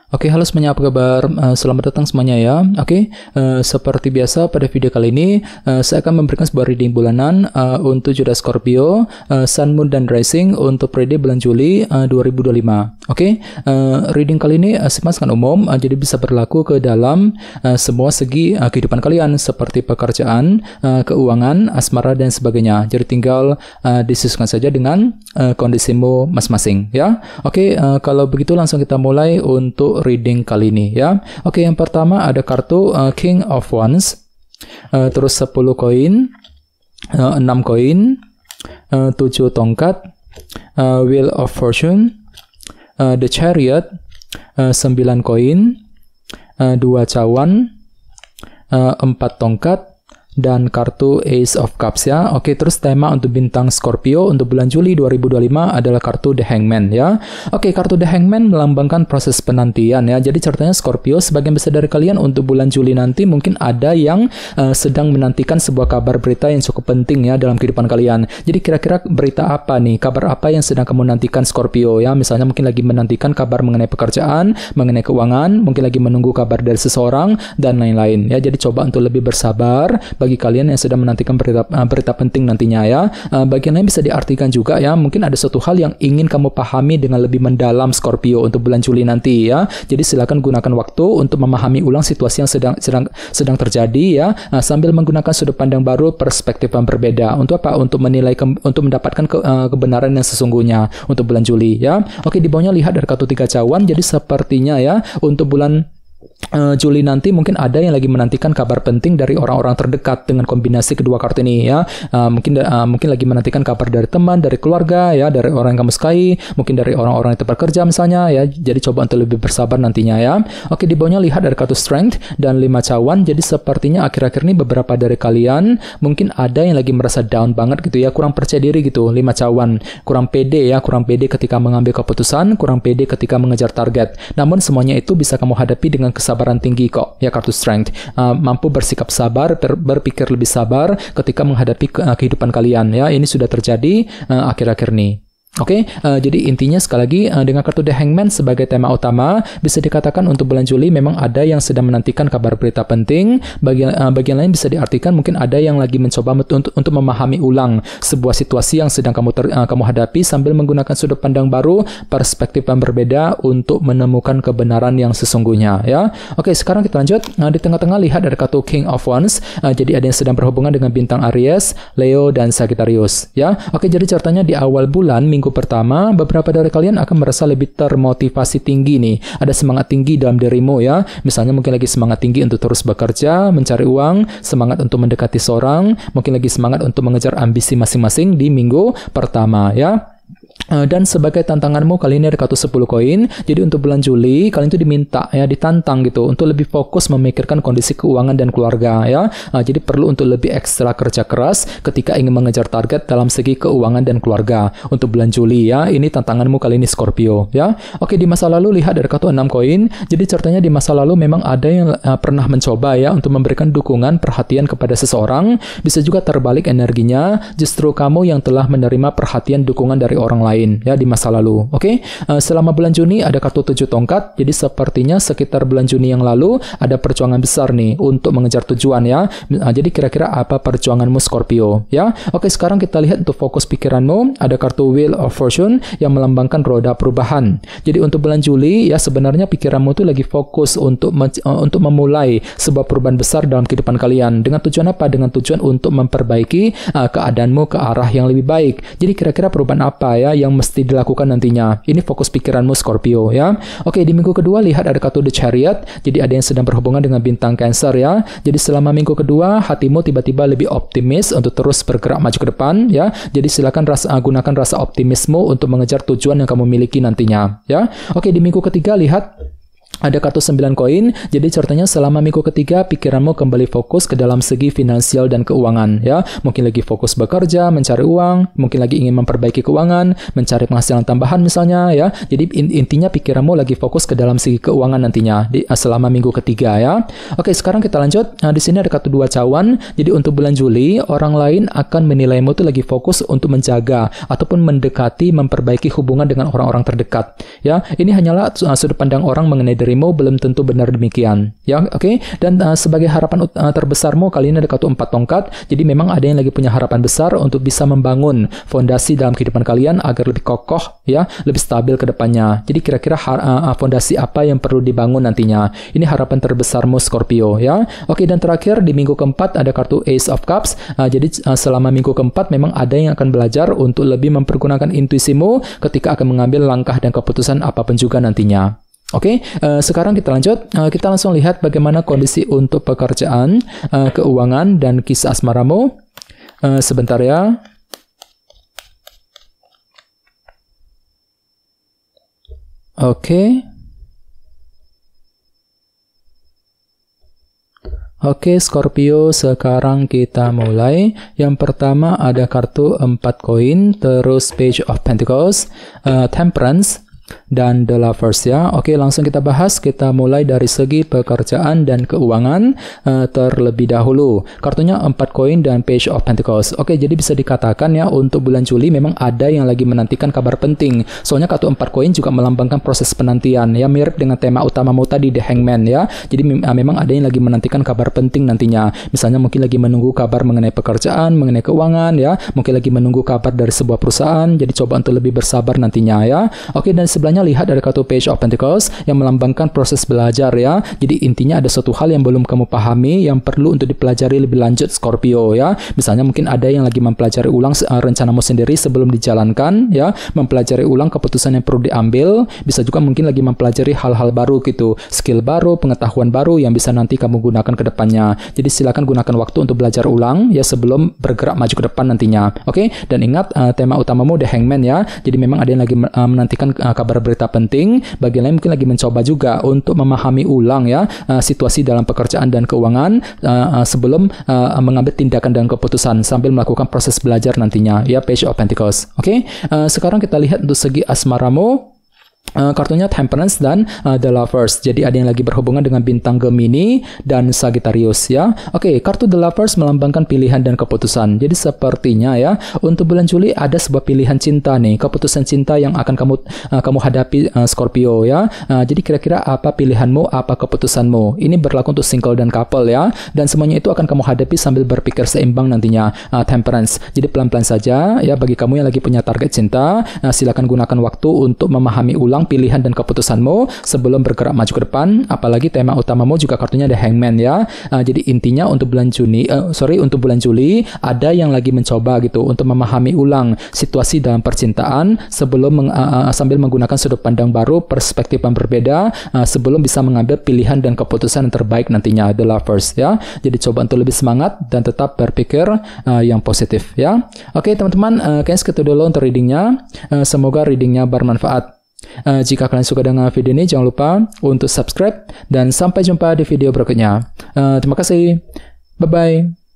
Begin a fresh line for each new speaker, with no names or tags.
Oke, halo semuanya, apa kabar? Selamat datang semuanya ya. Oke, seperti biasa pada video kali ini saya akan memberikan sebuah reading bulanan untuk zodiak Scorpio, Sun, Moon, dan Rising untuk periode bulan Juli 2025. Oke, reading kali ini sifatnya umum, jadi bisa berlaku ke dalam semua segi kehidupan kalian seperti pekerjaan, keuangan, asmara, dan sebagainya. Jadi tinggal disesuaikan saja dengan kondisimu masing-masing ya. Oke, kalau begitu langsung kita mulai untuk reading kali ini ya. Oke, yang pertama ada kartu King of Wands, terus 10 koin, 6 koin, 7 tongkat, Wheel of Fortune, The Chariot, 9 koin, 2 cawan, 4 tongkat, dan kartu Ace of Cups ya. Oke, terus tema untuk bintang Scorpio untuk bulan Juli 2025 adalah kartu The Hangman ya. Oke, kartu The Hangman melambangkan proses penantian ya. Jadi ceritanya Scorpio, sebagian besar dari kalian untuk bulan Juli nanti mungkin ada yang sedang menantikan sebuah kabar berita yang cukup penting ya dalam kehidupan kalian. Jadi kira-kira berita apa nih? Kabar apa yang sedang kamu nantikan Scorpio ya? Misalnya mungkin lagi menantikan kabar mengenai pekerjaan, mengenai keuangan, mungkin lagi menunggu kabar dari seseorang dan lain-lain ya. Jadi coba untuk lebih bersabar bagi kalian yang sedang menantikan berita penting nantinya ya. Bagian lain bisa diartikan juga ya, mungkin ada suatu hal yang ingin kamu pahami dengan lebih mendalam Scorpio untuk bulan Juli nanti ya. Jadi silakan gunakan waktu untuk memahami ulang situasi yang sedang terjadi ya, sambil menggunakan sudut pandang baru, perspektif yang berbeda. Untuk apa? Untuk menilai untuk mendapatkan kebenaran yang sesungguhnya untuk bulan Juli ya. Oke, di bawahnya lihat dari kartu 3 cawan. Jadi sepertinya ya untuk bulan Juli nanti mungkin ada yang lagi menantikan kabar penting dari orang-orang terdekat dengan kombinasi kedua kartu ini ya. Mungkin lagi menantikan kabar dari teman, dari keluarga ya, dari orang yang kamu sukai, mungkin dari orang-orang yang tempat kerja misalnya ya. Jadi coba untuk lebih bersabar nantinya ya. Oke, di bawahnya lihat dari kartu Strength dan 5 cawan. Jadi sepertinya akhir-akhir ini beberapa dari kalian mungkin ada yang lagi merasa down banget gitu ya, kurang percaya diri gitu. 5 cawan, kurang pede ya, kurang pede ketika mengambil keputusan, kurang pede ketika mengejar target. Namun semuanya itu bisa kamu hadapi dengan kesabaran tinggi kok ya. Kartu Strength mampu bersikap sabar, berpikir lebih sabar ketika menghadapi kehidupan kalian ya. Ini sudah terjadi akhir-akhir ini. Oke, jadi intinya sekali lagi dengan kartu The Hangman sebagai tema utama, bisa dikatakan untuk bulan Juli memang ada yang sedang menantikan kabar berita penting. Bagian lain bisa diartikan mungkin ada yang lagi mencoba untuk memahami ulang sebuah situasi yang sedang kamu hadapi sambil menggunakan sudut pandang baru, perspektif yang berbeda untuk menemukan kebenaran yang sesungguhnya ya. Oke, sekarang kita lanjut. Di tengah-tengah lihat ada kartu King of Wands. Jadi ada yang sedang berhubungan dengan bintang Aries, Leo, dan Sagittarius ya. Oke, jadi ceritanya di awal bulan minggu pertama, beberapa dari kalian akan merasa lebih termotivasi tinggi nih. Ada semangat tinggi dalam dirimu ya. Misalnya mungkin lagi semangat tinggi untuk terus bekerja, mencari uang, semangat untuk mendekati seorang, mungkin lagi semangat untuk mengejar ambisi masing-masing di minggu pertama ya. Dan sebagai tantanganmu kali ini ada kartu 10 koin. Jadi untuk bulan Juli kalian itu diminta ya, ditantang gitu untuk lebih fokus memikirkan kondisi keuangan dan keluarga ya. Jadi perlu untuk lebih ekstra kerja keras ketika ingin mengejar target dalam segi keuangan dan keluarga untuk bulan Juli ya. Ini tantanganmu kali ini Scorpio ya. Oke, di masa lalu lihat dari kartu 6 koin. Jadi ceritanya di masa lalu memang ada yang pernah mencoba ya untuk memberikan dukungan, perhatian kepada seseorang. Bisa juga terbalik energinya, justru kamu yang telah menerima perhatian, dukungan dari orang lain ya di masa lalu. Oke, selama bulan Juni ada kartu 7 tongkat. Jadi sepertinya sekitar bulan Juni yang lalu ada perjuangan besar nih untuk mengejar tujuan ya. Jadi kira-kira apa perjuanganmu Scorpio ya. Oke, sekarang kita lihat untuk fokus pikiranmu. Ada kartu Wheel of Fortune yang melambangkan roda perubahan. Jadi untuk bulan Juli ya, sebenarnya pikiranmu tuh lagi fokus untuk memulai sebuah perubahan besar dalam kehidupan kalian. Dengan tujuan apa? Dengan tujuan untuk memperbaiki keadaanmu ke arah yang lebih baik. Jadi kira-kira perubahan apa ya yang mesti dilakukan nantinya. Ini fokus pikiranmu Scorpio ya. Oke, di minggu kedua lihat ada kartu The Chariot. Jadi ada yang sedang berhubungan dengan bintang Cancer ya. Jadi selama minggu kedua hatimu tiba-tiba lebih optimis untuk terus bergerak maju ke depan ya. Jadi silakan gunakan rasa optimisme untuk mengejar tujuan yang kamu miliki nantinya ya. Oke, di minggu ketiga lihat ada kartu 9 koin. Jadi ceritanya selama minggu ketiga pikiranmu kembali fokus ke dalam segi finansial dan keuangan ya. Mungkin lagi fokus bekerja, mencari uang, mungkin lagi ingin memperbaiki keuangan, mencari penghasilan tambahan misalnya ya. Jadi intinya pikiranmu lagi fokus ke dalam segi keuangan nantinya selama minggu ketiga ya. Oke, sekarang kita lanjut. Di sini ada kartu 2 cawan. Jadi untuk bulan Juli orang lain akan menilaimu tuh lagi fokus untuk menjaga ataupun mendekati, memperbaiki hubungan dengan orang-orang terdekat ya. Ini hanyalah sudut pandang orang mengenai dirimu belum tentu benar demikian. Ya, oke. Dan sebagai harapan terbesarmu kali ini ada kartu 4 tongkat. Jadi memang ada yang lagi punya harapan besar untuk bisa membangun fondasi dalam kehidupan kalian agar lebih kokoh, ya, lebih stabil ke depannya. Jadi kira-kira fondasi apa yang perlu dibangun nantinya. Ini harapan terbesarmu Scorpio, ya. Oke, dan terakhir di minggu keempat ada kartu Ace of Cups. Jadi selama minggu keempat memang ada yang akan belajar untuk lebih mempergunakan intuisimu ketika akan mengambil langkah dan keputusan apapun juga nantinya. Oke, sekarang kita lanjut. Kita langsung lihat bagaimana kondisi untuk pekerjaan, keuangan, dan kisah asmaramu. Sebentar ya. Oke. Oke, Scorpio, sekarang kita mulai. Yang pertama ada kartu 4 koin, terus Page of Pentacles, Temperance, dan The Lovers, ya. Oke, langsung kita bahas. Kita mulai dari segi pekerjaan dan keuangan terlebih dahulu. Kartunya 4 koin dan Page of Pentacles. Oke, jadi bisa dikatakan ya untuk bulan Juli memang ada yang lagi menantikan kabar penting. Soalnya kartu 4 koin juga melambangkan proses penantian, ya, mirip dengan tema utamamu tadi, The Hangman, ya. Jadi memang ada yang lagi menantikan kabar penting nantinya. Misalnya mungkin lagi menunggu kabar mengenai pekerjaan, mengenai keuangan, ya. Mungkin lagi menunggu kabar dari sebuah perusahaan. Jadi coba untuk lebih bersabar nantinya, ya. Oke, dan sebelahnya lihat ada kartu Page of Pentacles yang melambangkan proses belajar, ya. Jadi intinya ada suatu hal yang belum kamu pahami yang perlu untuk dipelajari lebih lanjut Scorpio, ya. Misalnya mungkin ada yang lagi mempelajari ulang rencanamu sendiri sebelum dijalankan, ya. Mempelajari ulang keputusan yang perlu diambil. Bisa juga mungkin lagi mempelajari hal-hal baru gitu, skill baru, pengetahuan baru yang bisa nanti kamu gunakan ke depannya. Jadi silakan gunakan waktu untuk belajar ulang, ya, sebelum bergerak maju ke depan nantinya. Oke, dan ingat tema utamamu The Hangman, ya. Jadi memang ada yang lagi menantikan kabar berita penting. Bagian lain mungkin lagi mencoba juga untuk memahami ulang, ya, situasi dalam pekerjaan dan keuangan sebelum mengambil tindakan dan keputusan sambil melakukan proses belajar nantinya, ya, Page of Pentacles. Oke, sekarang kita lihat untuk segi asmaramu. Kartunya Temperance dan The Lovers. Jadi ada yang lagi berhubungan dengan bintang Gemini dan Sagittarius, ya. Oke, kartu The Lovers melambangkan pilihan dan keputusan. Jadi sepertinya, ya, untuk bulan Juli ada sebuah pilihan cinta nih, keputusan cinta yang akan kamu hadapi, Scorpio, ya. Jadi kira-kira apa pilihanmu, apa keputusanmu? Ini berlaku untuk single dan couple, ya. Dan semuanya itu akan kamu hadapi sambil berpikir seimbang nantinya, Temperance. Jadi pelan-pelan saja, ya, bagi kamu yang lagi punya target cinta, silakan gunakan waktu untuk memahami ulang pilihan dan keputusanmu sebelum bergerak maju ke depan. Apalagi tema utamamu juga kartunya The Hangman, ya. Jadi intinya untuk bulan Juli ada yang lagi mencoba gitu untuk memahami ulang situasi dalam percintaan sebelum sambil menggunakan sudut pandang baru, perspektif yang berbeda, sebelum bisa mengambil pilihan dan keputusan yang terbaik nantinya, The Lovers, ya. Jadi coba untuk lebih semangat dan tetap berpikir yang positif, ya. Oke, teman-teman, kayaknya segitu dulu untuk readingnya. Semoga readingnya bermanfaat. Jika kalian suka dengan video ini, jangan lupa untuk subscribe dan sampai jumpa di video berikutnya. Terima kasih. Bye-bye.